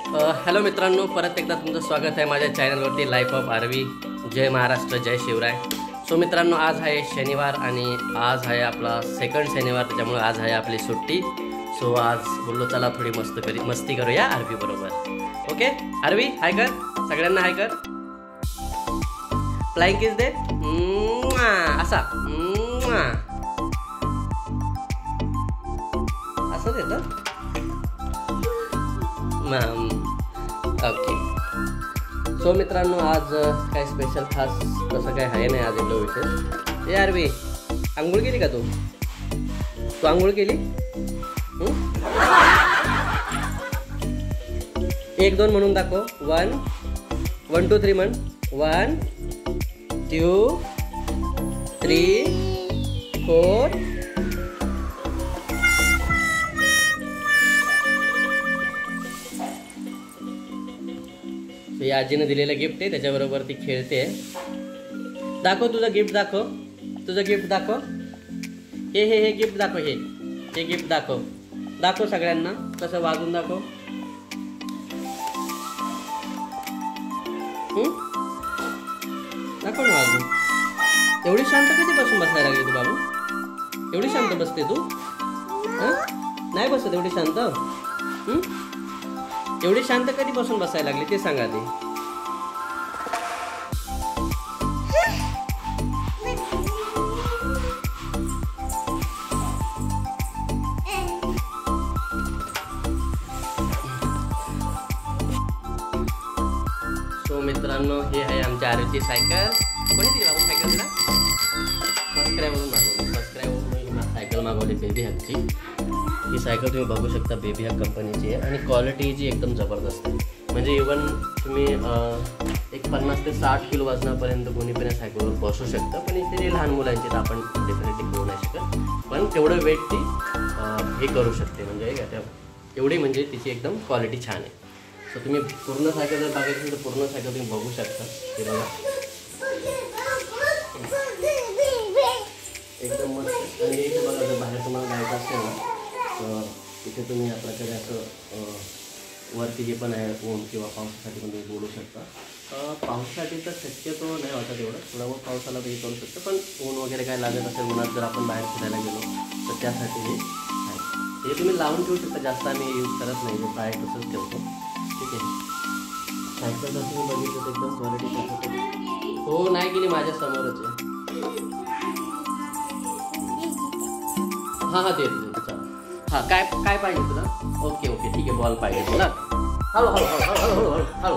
Hello मित्रांनो, परत एकदा तुमचं स्वागत आहे माझ्या चॅनलवरती लाईफ ऑफ आरवी. जय महाराष्ट्र, जय शिवराय. सो मित्रांनो, आज आहे शनिवार आणि आज आहे आपला सेकंड शनिवार, त्याच्यामुळे आज आहे आपली सुट्टी. सो आज बोललो चला थोडी मस्ती करूया आरवी बरोबर. ओके आरवी, हाय कर सगळ्यांना, हाय कर. फ्लाइंग किस दे असा असं देतं. ओके. सो मित्रांनो, आज काय स्पेशल खास तसं काय आहे नाही आज एवढं विशेष. यार बी आंघोळ केली का तू आंघोळ केली? 1 2 म्हणून दाखव. 1 1 2 3 म्हण. 1 2 3 4. ही आजीने दिलेलं गिफ्ट आहे, त्याच्याबरोबर ती खेळते. दाखव तुझं गिफ्ट, दाखव तुझं गिफ्ट, दाखव. हे गिफ्ट दाखव. हे गिफ्ट दाखव सगळ्यांना. कसं वाजून दाखव. दाखव ना वाजून. एवढी शांत कधीपासून बसायला लागली तू बाबू? एवढी शांत बसते तू? नाही बसत एवढी शांत? एवढी शांत कधीपासून बसायला लागली ते सांगा आधी. सो मित्रांनो, हे आहे आमच्या आरवीची सायकल. कोणी दिली बाबू सायकल? तिला सबस्क्राईबवरून मागवली. सायकल मागवली बेबी हॅकची. ही सायकल तुम्ही बघू शकता, बेबी हॅक कंपनीची आहे आणि क्वालिटी जी एकदम जबरदस्त आहे. म्हणजे इवन तुम्ही एक 50 ते 60 किलो वजनापर्यंत कोणी पण या सायकलवर बसू शकतं. पण इथे जे लहान मुलांची तर आपण डेफिनेटली करू नाही शकत, पण तेवढं वेट ती हे करू शकते. म्हणजे एवढी म्हणजे तिची एकदम क्वालिटी छान आहे. सो तुम्ही पूर्ण सायकल जर बघायची असेल तर पूर्ण सायकल तुम्ही बघू शकता. ते बघा एकदम मस्त. आणि इथे बघा, जर बाहेर तुम्हाला जायचं असेल ना, तिथे तुम्ही आपल्याकडे असं वरती जे पण आहे ऊन किंवा पावसासाठी पण तुम्ही बोलू शकता. पावसासाठी तर शक्यतो नाही वाटत एवढं, थोडा बहुत पावसाला हे करू शकतं. पण ऊन वगैरे काय लागत असेल उन्हात जर आपण बाहेर फिरायला गेलो तर त्यासाठी हे आहे. हे तुम्ही लावून ठेवू शकता. जास्त आम्ही यूज करत नाही, जसं आहे तसंच ठेवतो. ठीक आहे. सायकल जर तुम्ही बघितलं तर एकदम क्वालिटी हो नाही गेली, माझ्या समोरच आहे. हां देतो चालेल. हां काय पाहिजे तुला? ओके ठीक आहे. बॉल पाहिजे तुला? हळू हळू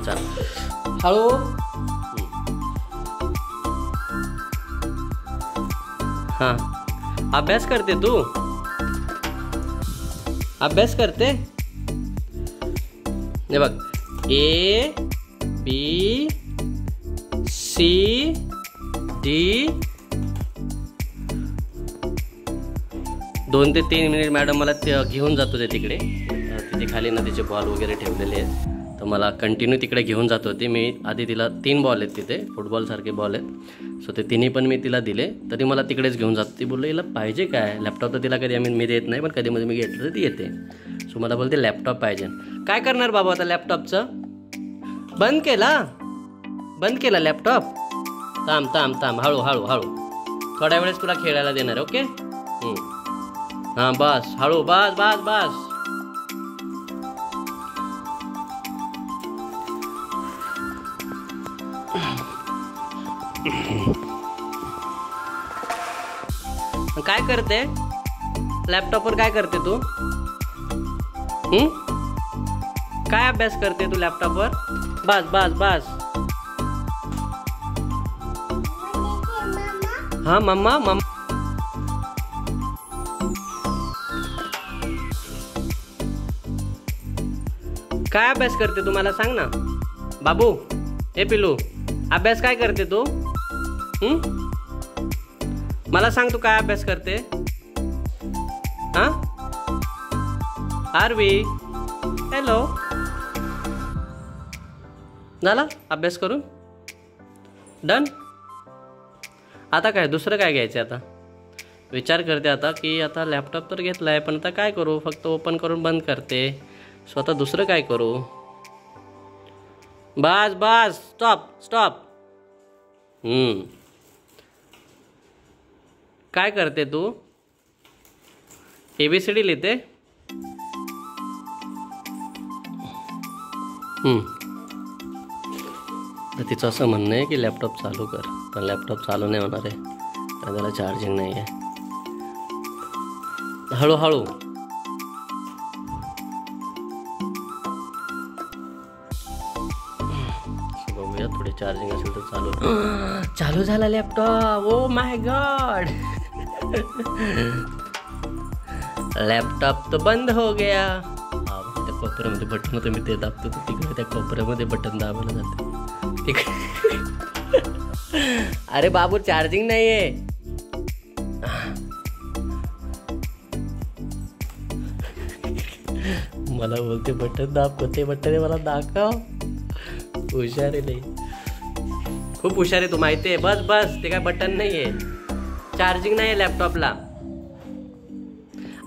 चालेल. हळू. हां अभ्यास करते तू? अभ्यास करते? हे बघ, ABCD 2 ते 3 मिनिट मॅडम मला घेऊन जातो ते तिकडे. तिथे खाली ना तिचे बॉल वगैरे ठेवलेले आहेत, तर मला कंटिन्यू तिकडे घेऊन जात होती. मी आधी तिला 3 बॉल आहेत तिथे, फुटबॉलसारखे बॉल आहेत. सो ते तिन्ही पण मी तिला दिले, तरी मला तिकडेच घेऊन जातो. ती बोलली हिला पाहिजे काय लॅपटॉप? तर तिला कधी मी देत नाही, पण कधीमध्ये मी घेतलं तर ती येते. सो मला बोलते लॅपटॉप पाहिजे. काय करणार बाबा आता लॅपटॉपचं? बंद केला लॅपटॉप? थांब हळू. थोड्या वेळेस तुला खेळायला देणार. ओके. हां बस हळू, बस. काय करते लॅपटॉपवर? काय करते तू? काय अभ्यास करते तू लॅपटॉपवर? बस. हां मम्मा. काय अभ्यास करते तू मला सांग ना बाबू. हे पिलू, अभ्यास काय करते तू? मला सांग तू काय अभ्यास करते? हां आरवी, हॅलो. झाला अभ्यास करून? डन. आता काय दुसरं काय घ्यायचं आता? विचार करते आता की आता लॅपटॉप तर घेतला आहे, पण आता काय करू, फक्त ओपन करून बंद करते. सो आता दुसरं काय करू. बस बस स्टॉप स्टॉप. काय करते तू. ABCD लिहिते. तर तिचं असं म्हणणं आहे की लॅपटॉप चालू कर, पण लॅपटॉप चालू नाही होणार आहे, कारण त्याला चार्जिंग नाही आहे. हळूहळू. बघूया थोडी चार्जिंग असेल तर चालू. चालू झाला laptop. Oh my God. Laptop तो बंद हो गया. त्या कोपऱ्यामध्ये बटन होतं, मी ते दाबतो तर तिकडे त्या कोपऱ्यामध्ये बटन दाबायला जाते. अरे बाबू चार्जिंग नाही आहे. मला बोलते बटन दाब, कोणते बटन आहे मला दाखव. हुशार आहे नाही, खूप हुशार आहे तू, माहिती आहे. बस बस, ते काय बटन नाही आहे, चार्जिंग नाही आहे लॅपटॉपला.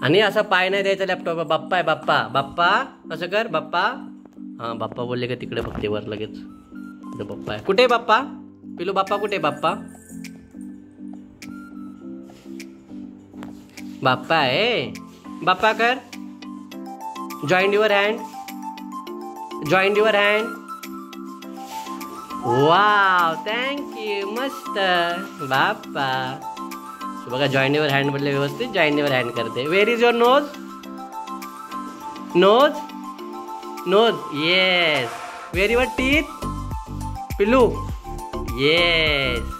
आणि असा पाय नाही द्यायचा लॅपटॉप. बाप्पा आहे, बाप्पा. बाप्पा असं कर, बाप्पा. हां, बाप्पा बोलले का तिकडे बघते वर लगेच. बाप्पा आहे. कुठे बाप्पा. पिलू बाप्पा कुठे. बाप्पा बाप्पा आहे. बाप्पा कर. Joint your hand. Joint your hand. Wow, thank you. मस्त बाप्पा. बघा, जॉईंट युअर हँड म्हटले व्यवस्थित जॉईंट युअर हँड करते. Where is your nose. Nose nose. Yes. Where your teeth. पिल्लू. येस.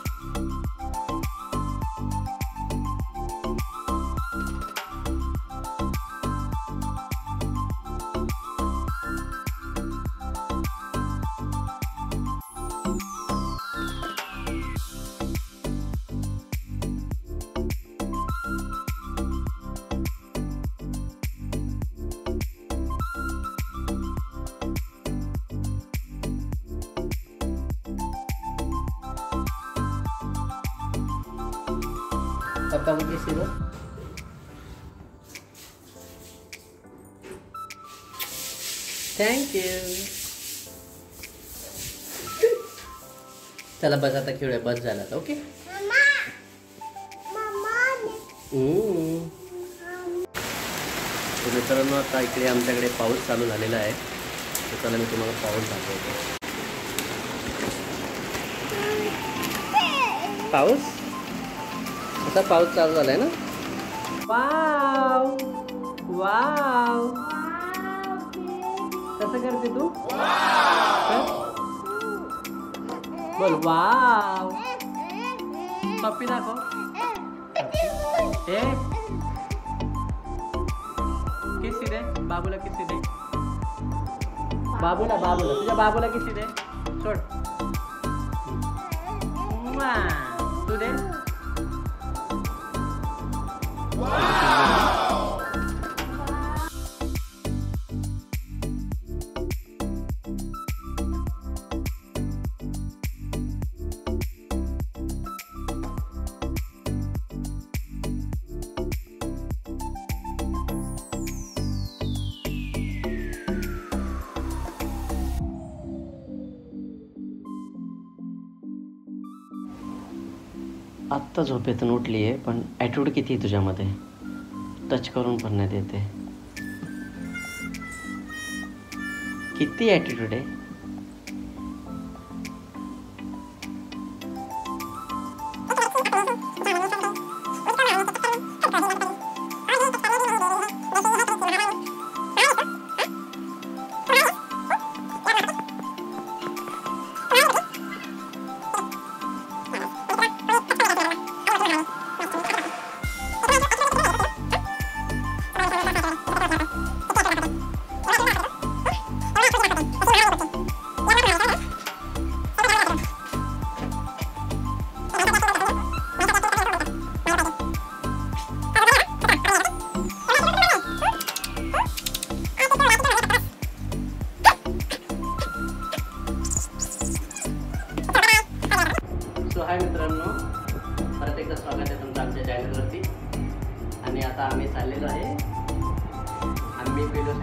पापा को किसी दो. थँक्यू. चला बस आता खेळूया. बस झाला आता. ओके. मित्रांनो, आता इकडे आमच्याकडे पाऊस चालू झालेला आहे. तर चला मी तुम्हाला पाऊस दाखवतो. पाऊस असा पाऊस चालू झालाय ना. Wow wow. कसं करते तू. बोल वाव. पप्पी दाखव. किसी दे. बाबूला किसी दे. बाबूला बाबूला तुझ्या बाबूला किसी दे. सोड. तू दे. आत्ता झोपेतून उठली आहे, पण ॲटिट्यूड किती आहे तुझ्यामध्ये. टच करून पण नाही देते. किती ॲटिट्यूड आहे.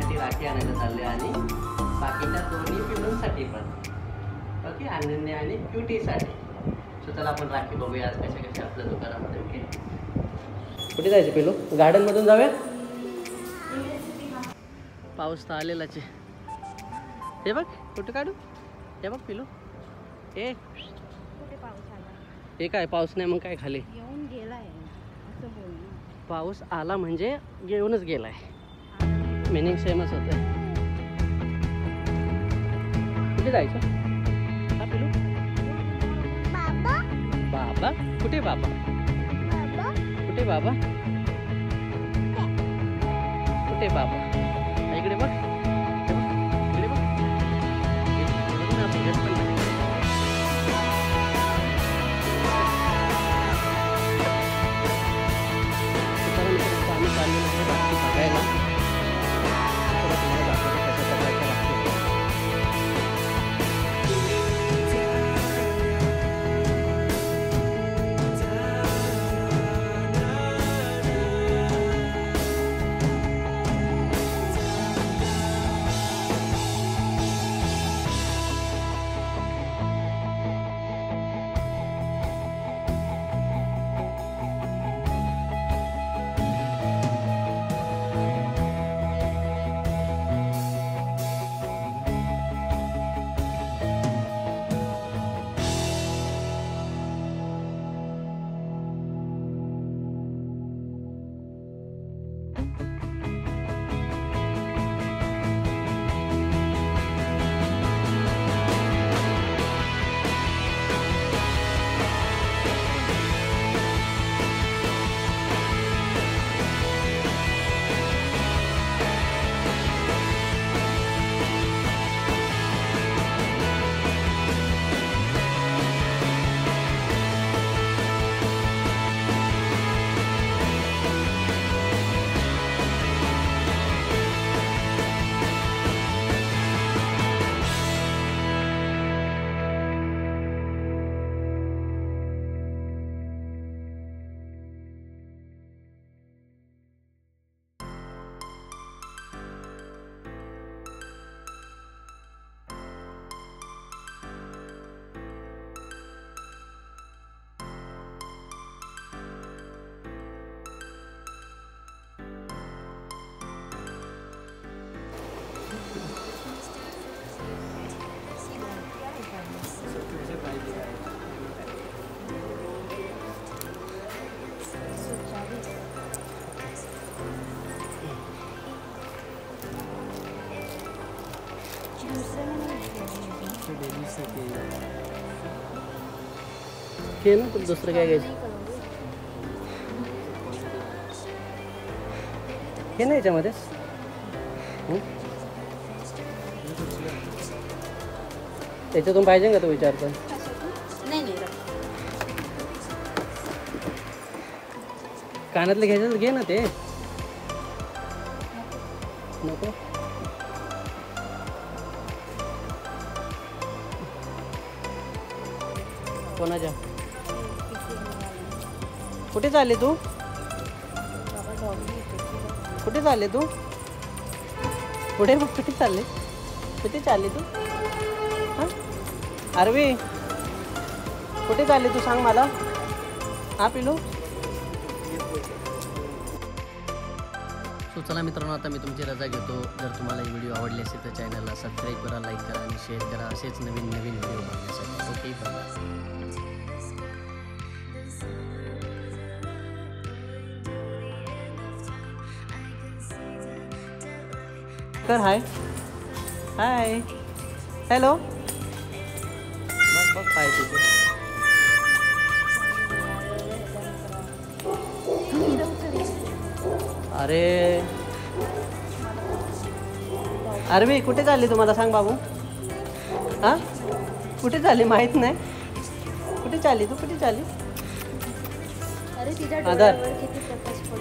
बहिणीसाठी राखी आणायला चालले आणि बाकीच्या दोन्ही पिलूंसाठी पण ओके, अनन्या आणि क्युटीसाठी. सो चला आपण राखी बघूया आज कशा कशा आपल्या दुकानामध्ये. ओके, कुठे जायचं पिलू? गार्डनमधून जाऊया. पाऊस तर आलेलाच आहे. हे बघ कुठं काढू. हे बघ पिलू. हे हे काय पाऊस नाही मग काय खाली येऊन गेलाय असं बोल ना. पाऊस आला म्हणजे येऊनच गेलाय. मिनिंग सेमच होतं. कुठे जायचं हा पिलू? बाबा बाबा कुठे? बाबा बाबा कुठे? बाबा कुठे? बाबा इकडे बघ. इकडे बघ. आम्ही चाललेलो आहे राखी बघायला. तुम्हाला दाखवतो कशा प्रकारच्या राखी आहेत. हे ना तुला दुसरं काय घ्यायचं? हे नाही याच्यामध्ये. त्याच्यातून पाहिजे का तू विचारतो? नाही नाही कानातले घ्यायचं घे ना. ते नको. कोणाच्या? कुठे चालले तू? कुठे चालले तू? पुढे मग कुठे चालले? कुठे चालले तू? हां आरवी कुठे चालले तू सांग मला. हा पिलू. सो चला मित्रांनो, आता मी तुमची रजा घेतो. जर तुम्हाला ही व्हिडिओ आवडली असेल तर चॅनलला सबस्क्राईब करा, लाईक करा आणि शेअर करा असेच नवीन नवीन व्हिडिओ बघण्यासाठी. Okay bye. कर हाय हाय हॅलो. बघ बघ काय तुझं. अरे आरवी कुठे चालली तुम्हाला सांग बाबू. हां कुठे चालली माहीत नाही. कुठे चालली तू? कुठे चालली? अरे तिच्या आधार. डोळ्यावर किती प्रकाश पडतो.